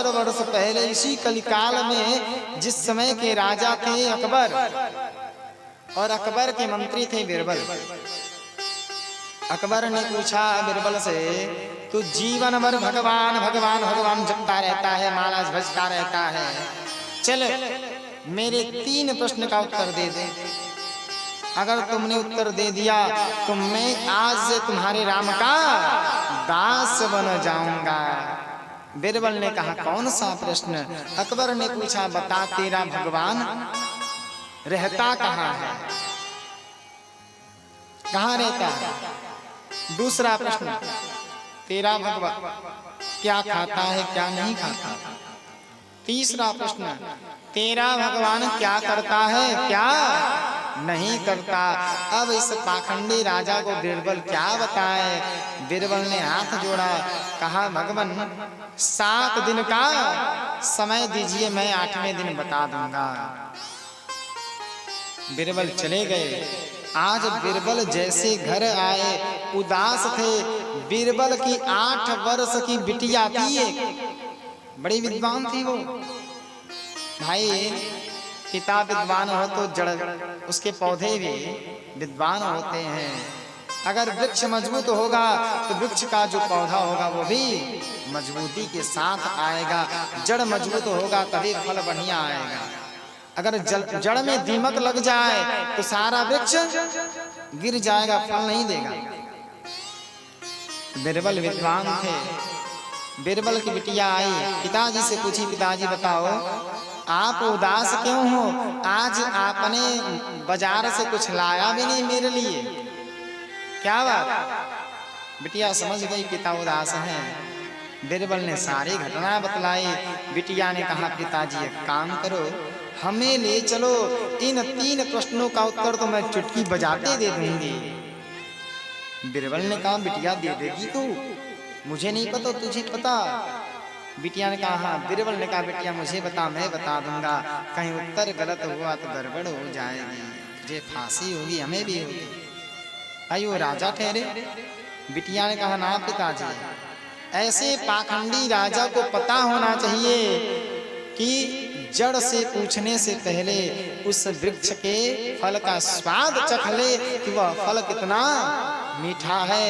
वर्ष पहले इसी कलिकाल में जिस समय के राजा थे अकबर और अकबर के मंत्री थे बिरबल। अकबर ने पूछा बिरबल से, तू जीवन भर भगवान भगवान भगवान जपता रहता है, माला भजता रहता है, चल मेरे 3 प्रश्न का उत्तर दे दे। अगर तुमने उत्तर दे दिया तो मैं आज से तुम्हारे राम का दास बन जाऊंगा। बिरबल ने कहा, कौन सा प्रश्न? अकबर ने पूछा, बता तेरा भगवान रहता कहाँ है, कहाँ रहता है? दूसरा प्रश्न, तेरा भगवान क्या खाता है, क्या नहीं खाता? तीसरा प्रश्न, तेरा भगवान क्या करता है, क्या नहीं करता? अब इस पाखंडी राजा को बिरबल क्या बताए? बिरबल ने हाथ जोड़ा, कहा, भगवान 7 दिन का समय दीजिए, मैं 8वें दिन बता दूंगा। बिरबल चले गए। आज बिरबल जैसे घर आए उदास थे। बिरबल की 8 वर्ष की बिटिया थी, एक बड़ी विद्वान थी वो। भाई पिता विद्वान हो तो जड़ उसके पौधे भी विद्वान होते हैं। अगर वृक्ष मजबूत होगा तो वृक्ष का जो पौधा होगा वो भी मजबूती के साथ आएगा। जड़ मजबूत होगा तभी फल बढ़िया आएगा। अगर जड़ में दीमक लग जाए तो सारा वृक्ष गिर जाएगा, फल नहीं देगा। बिरबल विद्वान थे। बिरबल की बिटिया आई, पिताजी से पूछी, पिताजी बताओ आप उदास क्यों हो? आज आपने बाजार से कुछ लाया भी नहीं मेरे लिए, क्या बात? बिटिया समझ गई पिता उदास हैं। बिरबल ने सारी घटना बतलाई। बिटिया ने कहा, पिताजी एक काम करो, हमें ले चलो, इन 3 प्रश्नों का उत्तर तो मैं चुटकी बजाते दे दूंगी। बिरबल ने कहा, बिटिया दे देगी तू? मुझे नहीं पता, तुझे पता? बिटिया ने कहा, हाँ। बिरबल ने कहा, बिटिया मुझे बता, मैं बता दूंगा। कहीं उत्तर गलत हुआ तो गड़बड़ हो जाएगी, तुझे फांसी होगी, हमें भी होगी। भाई वो राजा ठहरे। बिटिया ने कहा, ना पिताजी, ऐसे पाखंडी राजा को पता होना चाहिए कि जड़ से पूछने से पहले उस वृक्ष के फल का स्वाद चख ले कि वह फल कितना मीठा है।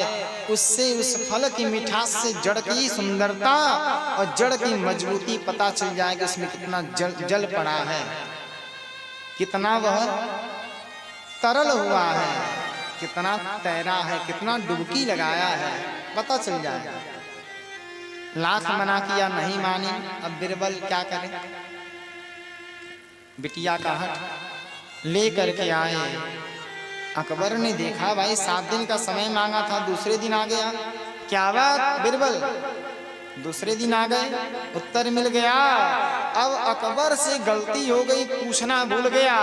उससे उस फल की मिठास से जड़ की सुंदरता और जड़ की मजबूती पता चल जाएगी। उसमें कितना जल पड़ा है, कितना वह तरल हुआ है, कितना तैरा है, कितना डुबकी लगाया है, पता चल जाएगा। लाख मना किया, नहीं मानी। अब बिरबल क्या करे? बिटिया का हट ले करके आए। अकबर ने देखा, भाई 7 दिन का समय मांगा था, दूसरे दिन आ गया, क्या बात बिरबल? दूसरे दिन आ गए, उत्तर मिल गया। अब अकबर से गलती हो गई, पूछना भूल गया,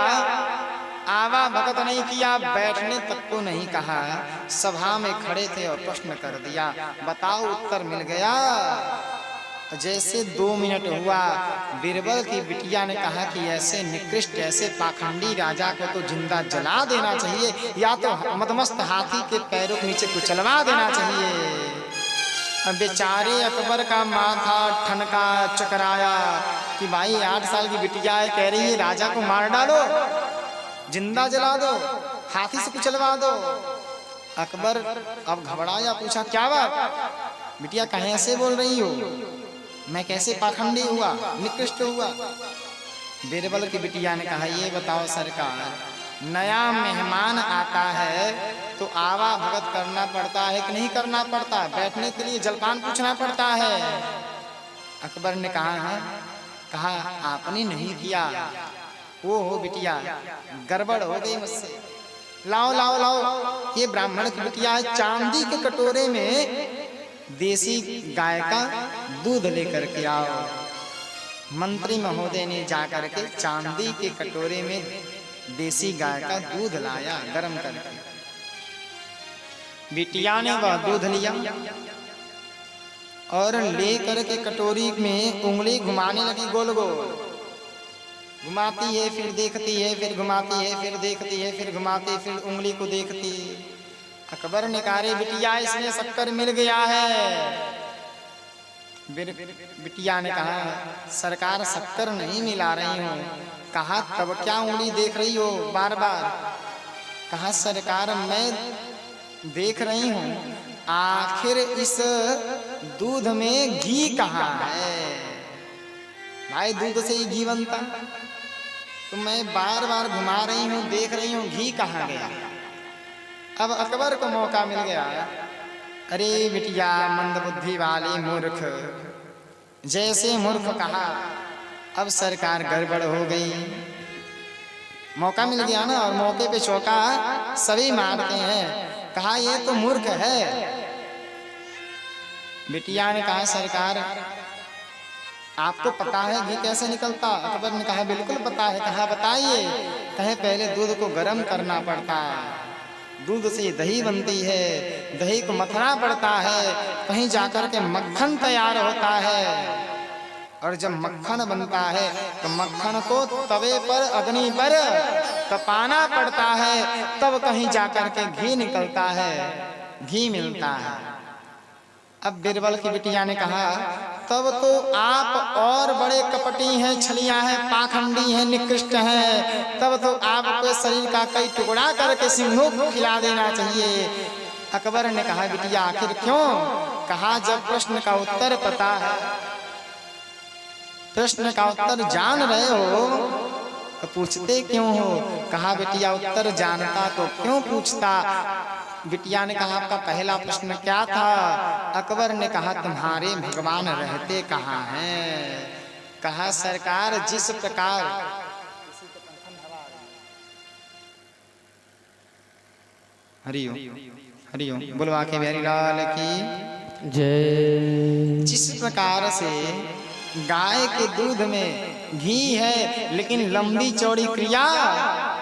आवा भगत नहीं किया, बैठने तक को नहीं कहा, सभा में खड़े थे और प्रश्न कर दिया। बताओ, उत्तर मिल गया। जैसे 2 मिनट हुआ, बिरबल की बिटिया ने कहा कि ऐसे निकृष्ट, ऐसे पाखंडी राजा को तो जिंदा जला देना चाहिए, या तो मदमस्त हाथी के पैरों के नीचे कुचलवा देना चाहिए। बेचारे अकबर का माथा ठनका, चकराया कि भाई 8 साल की बिटिया है, कह रही है राजा को मार डालो, जिंदा जला दो, हाथी से कुचलवा दो। अकबर अब घबराया, पूछा, क्या बात बिटिया, कहीं ऐसे बोल रही हो? मैं कैसे पाखंडी हुआ, निकृष्ट हुआ? बिरबल की बिटिया ने कहा, ये बताओ सरकार, नया मेहमान आता है तो आवा भगत करना पड़ता है कि नहीं करना पड़ता? बैठने के लिए जलपान पूछना पड़ता है। अकबर ने कहा, हाँ। कहा, आपने नहीं किया। वो हो बिटिया, गड़बड़ हो गई मुझसे। लाओ लाओ लाओ, ये ब्राह्मण की बिटिया है, चांदी के कटोरे में देसी गाय का दूध लेकर के आओ। मंत्री महोदय ने जाकर के चांदी के कटोरे में देसी गाय का दूध लाया, गर्म करके। बिटिया ने वह दूध लिया और लेकर के कटोरी में उंगली घुमाने लगी, गोल गोल घुमाती है, फिर देखती है, फिर घुमाती है, फिर देखती है, फिर घुमाती है, फिर उंगली को देखती है। अकबर ने कहा, रे बिटिया, इसमें शक्कर मिल गया है। बिटिया ने कहा सरकार शक्कर नहीं मिला रही हूँ। कहा तब क्या उंगली देख रही हो बार बार? कहा सरकार मैं देख रही हूँ आखिर इस दूध में घी कहाँ है? भाई दूध से ही घी बनता, तो मैं बार बार घुमा रही हूँ देख रही हूँ घी कहाँ गया। अब अकबर को मौका मिल गया। अरे बिटिया मंदबुद्धि वाले मूर्ख, जैसे मूर्ख कहा अब सरकार गड़बड़ हो गई। मौका मिल गया ना, और मौके पे चौका सभी मारते हैं। कहा ये तो मूर्ख है। बिटिया ने कहा सरकार आपको पता है घी कैसे निकलता? अकबर ने कहा बिल्कुल पता है। कहा बताइए। कहे पहले दूध को गर्म करना पड़ता है, दूध से दही बनती है, दही को मथना पड़ता है, कहीं जाकर के मक्खन तैयार होता है, और जब मक्खन बनता है तो मक्खन को तवे पर अग्नि पर तपाना पड़ता है, तब कहीं जाकर के घी निकलता है, घी मिलता है। अब बीरबल की बिटिया ने कहा तब तो आप और बड़े कपटी हैं, छलिया हैं, पाखंडी हैं, निकृष्ट हैं। तब तो आपको शरीर का कई टुकड़ा करके सिंहों को खिला देना चाहिए। अकबर ने कहा बिटिया आखिर क्यों? कहा जब प्रश्न का उत्तर पता है, प्रश्न का उत्तर जान रहे हो तो पूछते क्यों हो? कहा बिटिया उत्तर जानता तो क्यों पूछता? बिटिया ने कहा आपका पहला प्रश्न क्या था? अकबर ने कहा तुम्हारे भगवान रहते कहाँ हैं? कहा सरकार जिस प्रकार हरिओम हरिओम बुलवा के बिहारी लाल की जय। जिस प्रकार से गाय के दूध में घी है लेकिन लंबी चौड़ी क्रिया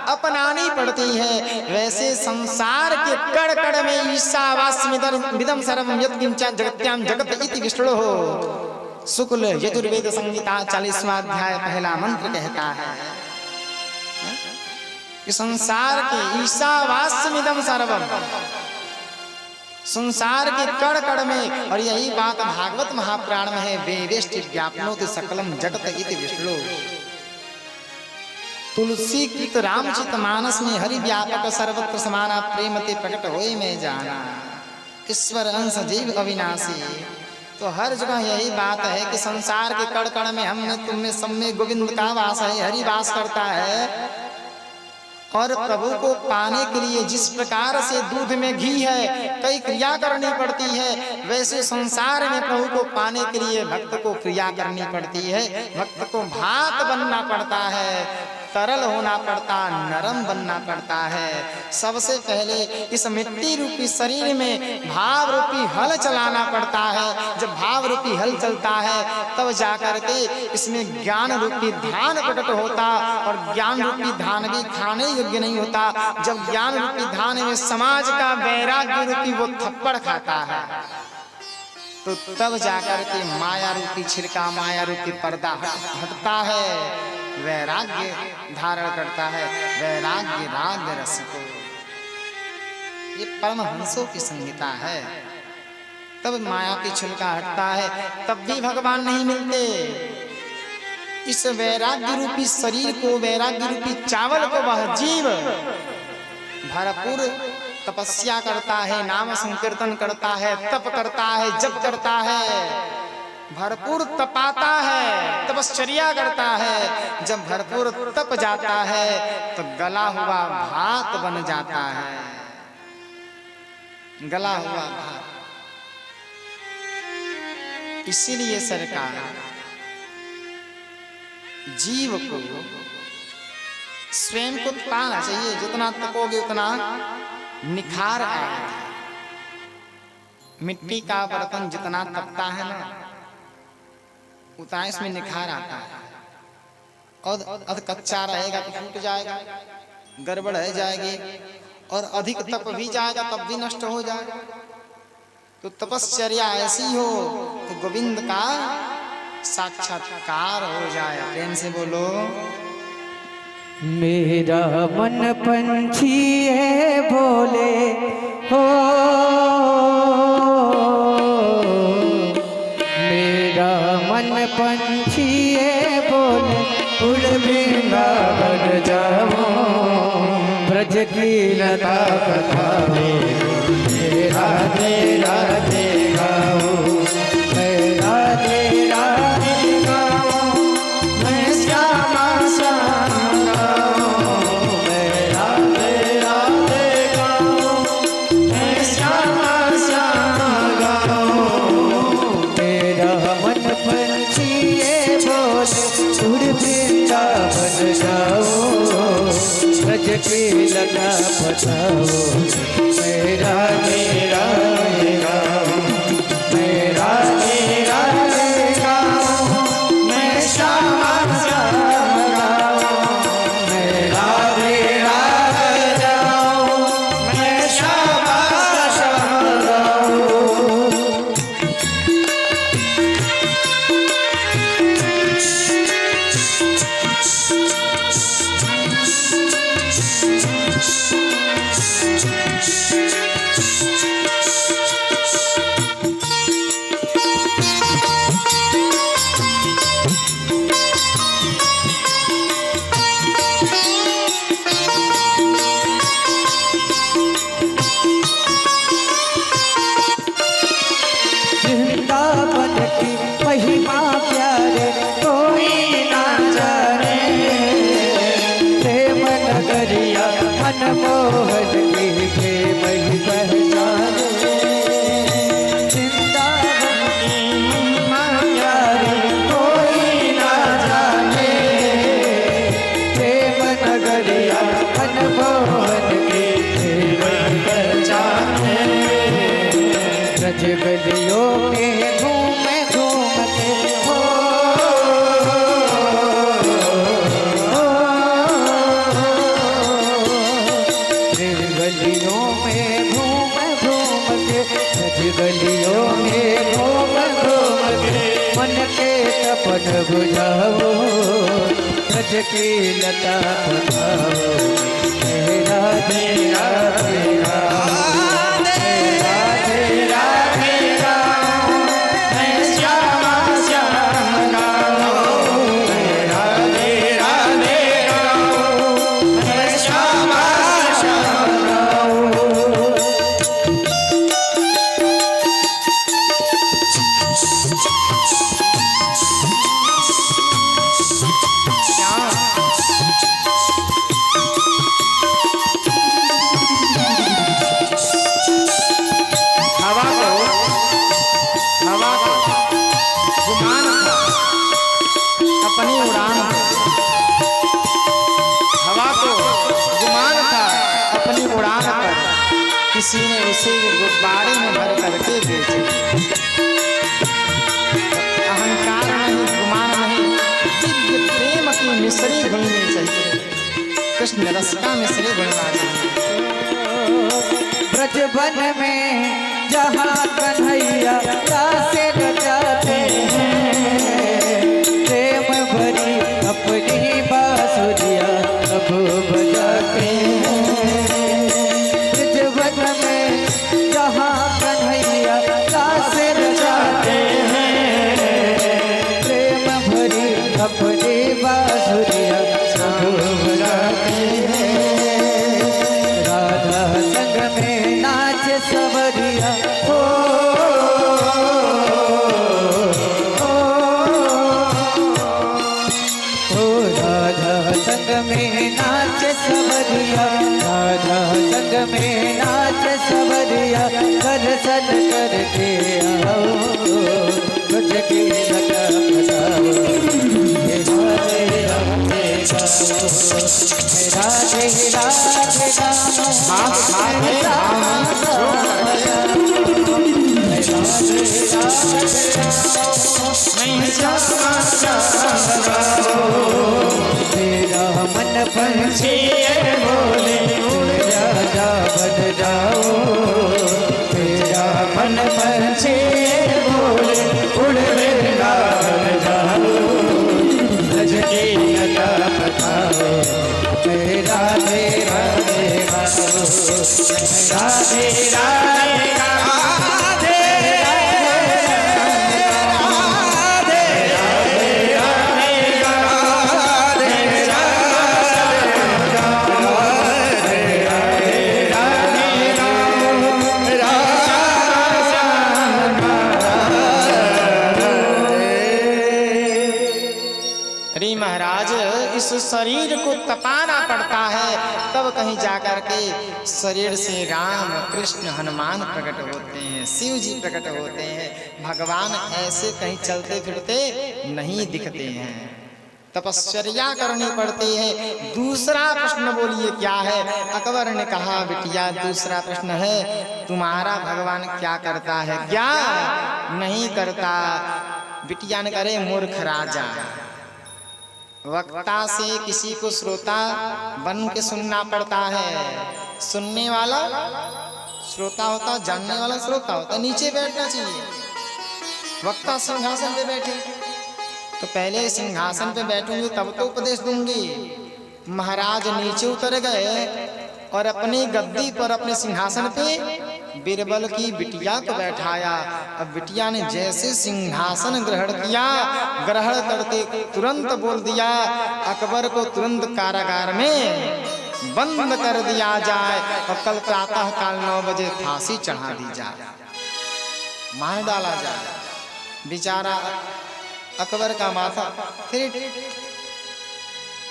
अपनानी पड़ती है, वैसे संसार के कण कण में ईशावास्यमिदं सर्वं यत् किंच जगत्यां जगत इति विष्णु हो। शुक्ल यजुर्वेद संहिता 40वां अध्याय पहला मंत्र कहता है कि संसार के ईशावास्यमिदं सर्वं, संसार के कण कण में, और यही बात भागवत महापुराण में है, वेवेष्टि व्याप्नोति सकलम जगत इति विष्णु। तुलसी कृत रामचित मानस में हरि व्यापक सर्वत्र समाना प्रेमते प्रकट होए में जाना। ईश्वर अंश जीव अविनाशी। तो हर जगह यही बात है कि संसार के कण कण में हमने तुमने सब में गोविंद का वास है, हरि वास करता है। और प्रभु को पाने के लिए जिस प्रकार से दूध में घी है कई क्रिया करनी पड़ती है, वैसे संसार में प्रभु को पाने के लिए भक्त को क्रिया करनी पड़ती है। भक्त को भात बनना पड़ता है, तरल होना पड़ता, नरम बनना पड़ता है। सबसे पहले इस मिट्टी रूपी शरीर में भाव रूपी हल चलाना पड़ता है। जब भाव रूपी हल चलता है तब जाकर के इसमें ज्ञान रूपी धान प्रकट होता, और ज्ञान रूपी धान भी खाने योग्य नहीं होता। जब ज्ञान रूपी धान में समाज का वैराग्य रूपी वो थप्पड़ खाता है, तो तब जाकर के माया रूपी छिलका, माया रूपी पर्दा हटता है, वैराग्य धारण करता है। वैराग्य राग रस को, ये परमहंसों की संहिता है। तब माया की छिलका हटता है, तब भी भगवान नहीं मिलते। इस वैराग्य रूपी शरीर को, वैराग्य रूपी चावल को वह जीव भरपूर तपस्या करता है, नाम संकीर्तन करता है, तप करता है, जप करता है, भरपूर तपाता है, तपश्चर्या करता है। जब भरपूर तप जाता है तो गला हुआ भात बन जाता है, गला हुआ भात। इसीलिए सरकार जीव को स्वयं को तपाना चाहिए। जितना तपोगे उतना निखार आएगा। मिट्टी का बर्तन जितना तपता है ना, उतना इसमें निखार आता है। और अध कच्चा रहेगा तो फूट जाएगा, गड़बड़ रह जाएगी, और अधिक तप भी जाएगा तब भी नष्ट हो जाएगा। तो तपश्चर्या ऐसी हो तो गोविंद का साक्षात्कार हो जाए। प्रेम से बोलो। मेरा मन पंछी है बोले हो, मेरा पंछी ये बोले उड़ वृंदावन जाओ, ब्रज की लता बताओ, राधे राधे गाओ, मैं राधे राधे गाओ, मैं श्यामा श्याम गाओ, मैं राधे राधे गाओ, मैं श्यामा श्याम गाओ। मेरा मन पंछी ये बोले उड़ वृंदावन जाओ, ब्रज की लता बताओ, मेरा मेरा गाओ, मेरा मेरा गाओ, मैं श्यामा श्याम गाओ, मेरा मेरा गाओ, मैं श्यामा श्याम गाओ। वृंदावन की महिमा प्यारे कोई ना जाने, प्रेम नगरिया मनमोहन की प्रेम ही पहचाने। वृंदावन की महिमा प्यारे कोई ना जाने, प्रेम नगरिया मनमोहन की प्रेम ही पहचाने। ब्रज गलियों में घूम घूमते हो, गलियों में घूम घूम के, ब्रज गलियों में घूम घूम के, मन के तपन बुझाओ, ब्रज की लता बताओ, मेरा तेरा तेरा किसी ने उसे गुब्बारे में भर करके बेचे। अहंकार नहीं, गुमान नहीं, दिव्य प्रेम की मिश्री घुलनी चाहिए, कृष्ण रस का मिश्री घुलना चाहिए। ब्रजवन में जहाँ कन्हैया रासे रचाते हैं, प्रेम भरी अपनी बांसुरिया अब बजाते हैं। ब्रजवन में जहाँ कन्हैया रासे रचाते हैं, प्रेम भरी अपनी बांसुरिया सब बजाते हैं। राधा संग में नाच सवरिया हो, राधा संग में नाच सवरिया, राधा संग में नाच सवरिया, दर्शन करके आओ, तुझ की लता बताओ, हे राधे राधे गाओ, हे राधे राधे गाओ, तेरा मन पंछी बोले उड़ जा बन जाओ, तेरा मन पंछी बोले उड़ वृंदावन जाओ, ब्रज की लता बताओ, मेरा तेरा देवा, राधे राधे राधे राधे राधे अरे महाराज, इस शरीर को तपाना पड़ता है, तब कहीं जाकर के शरीर से राम कृष्ण हनुमान प्रकट होते हैं, शिव जी प्रकट होते हैं। भगवान ऐसे कहीं चलते फिरते नहीं दिखते हैं, तपश्चर्या करनी पड़ती है। दूसरा प्रश्न बोलिए क्या है? अकबर ने कहा बिटिया दूसरा प्रश्न है, तुम्हारा भगवान क्या करता है? क्या नहीं करता? बिटिया ने करे मूर्ख राजा, वक्ता से किसी को श्रोता बन के सुनना पड़ता है। सुनने वाला श्रोता होता, जानने वाला श्रोता होता। नीचे बैठना चाहिए, वक्ता सिंहासन पे बैठे तो पहले सिंहासन पे बैठूंगी तब तो उपदेश दूंगी। महाराज नीचे उतर गए और अपनी गद्दी पर, अपने सिंहासन पे बीरबल की बिटिया को बैठाया। अब बिटिया ने जैसे सिंहासन ग्रहण किया, ग्रहण करते तुरंत बोल दिया अकबर को तुरंत कारागार में बंद कर दिया जाए और कल प्रातः काल 9 बजे फांसी चढ़ा दी जाए, मार डाला जाए। बेचारा अकबर का माथा फिर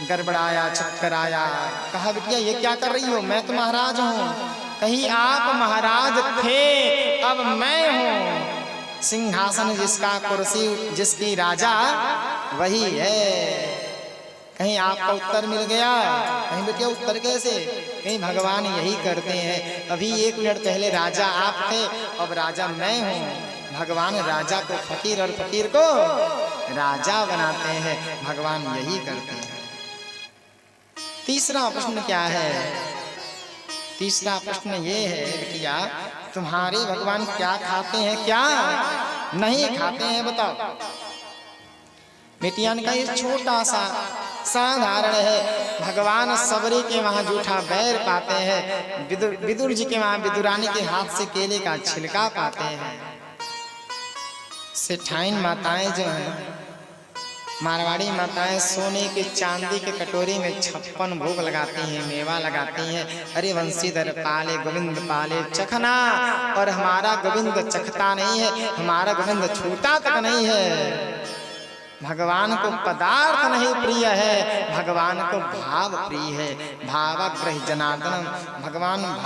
गड़बड़ाया, चक्कर आया। कहा बिटिया ये क्या कर रही हो? मैं तो महाराज हूँ। कहीं आप महाराज थे, अब मैं हूँ। सिंहासन जिसका, कुर्सी जिसकी, राजा वही है। कहीं आपका उत्तर मिल गया? कहीं बेटिया उत्तर कैसे? कहीं भगवान यही करते हैं। अभी 1 मिनट पहले राजा आप थे, अब राजा मैं हूँ। भगवान राजा को फकीर और फकीर को राजा बनाते हैं। भगवान यही करते हैं। तीसरा प्रश्न क्या है? तीसरा प्रश्न ये है बिटिया, तुम्हारे भगवान क्या खाते हैं, क्या नहीं खाते हैं, बताओ। बेटिया ने कहा ये छोटा सा साधारण है। भगवान सबरी के वहां जूठा बैर पाते हैं, विदुर जी के वहां विदुरानी के हाथ से केले का छिलका पाते हैं। सेठाइन माताएं जो हैं, मारवाड़ी माताएं, सोने के चांदी के कटोरी में 56 भोग लगाती हैं, मेवा लगाती हैं। अरे वंशीधर पाले गोविंद पाले चखना, और हमारा गोविंद चखता नहीं है, हमारा गोविंद छूता तक नहीं है। भगवान को पदार्थ नहीं प्रिय है, भगवान को भाव प्रिय है। भावग्रह जनार्दनम, भगवान